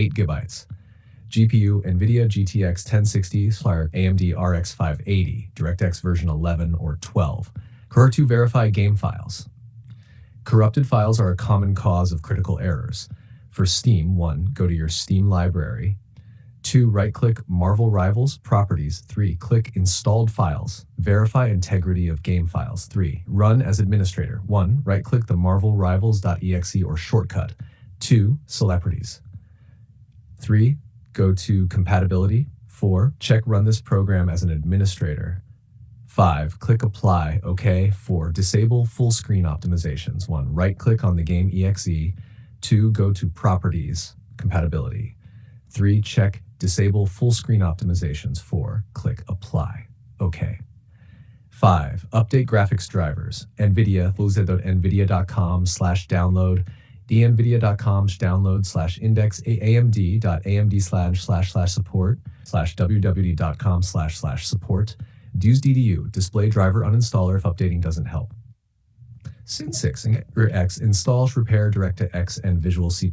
8 gigabytes. GPU NVIDIA GTX 1060 AMD RX 580, DirectX version 11 or 12. To verify game files. Corrupted files are a common cause of critical errors. For Steam, 1. Go to your Steam library. 2. Right-click Marvel Rivals Properties. 3. Click Installed Files. Verify integrity of game files. 3. Run as administrator. 1. Right-click the Marvel Rivals.exe or shortcut. 2. Celebrities. 3. Go to Compatibility. 4. Check Run this program as an administrator. 5. Click Apply. OK. 4. Disable full screen optimizations. 1. Right-click on the game exe. 2. Go to Properties. Compatibility. 3. Check Disable full screen optimizations. 4. Click Apply. OK. 5. Update graphics drivers. NVIDIA, nvidia.com/download, nvidia.com/download/index amd.amd/support/www.com/support. DUSE display driver uninstaller if updating doesn't help. Sin 6 X installs repair DirectX and Visual C++.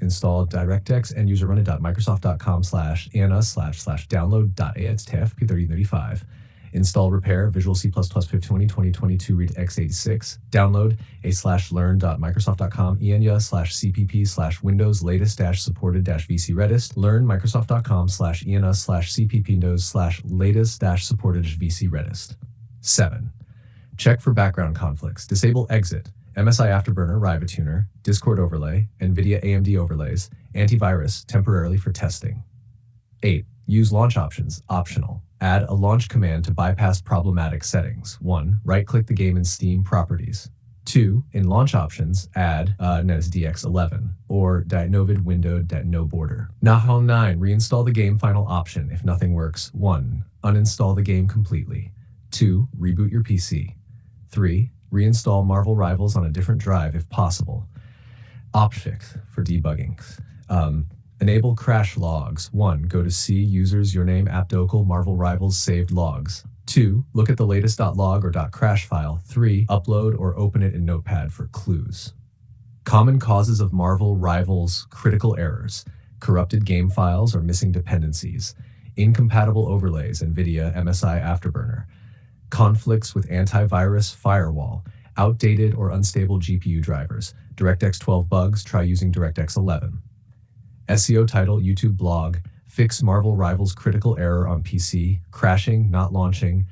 Install DirectX and user run.microsoft.com/ans/download.atf3035. Install repair Visual C++ 1520 read x86. Download a/learn.microsoft.com/enya/cpp/windows latest-supported-vc redist. Learn microsoft.com/ena/cpp/latest-supported-vc redist. 7. Check for background conflicts. Disable exit, MSI Afterburner Riva-Tuner, Discord overlay, NVIDIA AMD overlays, antivirus temporarily for testing. 8. Use launch options, optional. Add a launch command to bypass problematic settings. 1. Right-click the game in Steam properties. 2. In launch options, add NetDX11 or Novid windowed no border. 9. Reinstall the game final option if nothing works. 1. Uninstall the game completely. 2. Reboot your PC. 3. Reinstall Marvel Rivals on a different drive if possible. Opfix for debugging. Enable crash logs. 1. Go to C users username appdocal Marvel Rivals saved logs. 2. Look at the latest .log or .crash file. 3. Upload or open it in Notepad for clues. Common causes of Marvel Rivals critical errors: corrupted game files or missing dependencies, incompatible overlays NVIDIA MSI Afterburner, conflicts with antivirus firewall, outdated or unstable GPU drivers, DirectX 12 bugs, try using DirectX 11. SEO title, YouTube blog, fix Marvel Rivals critical error on PC, crashing, not launching,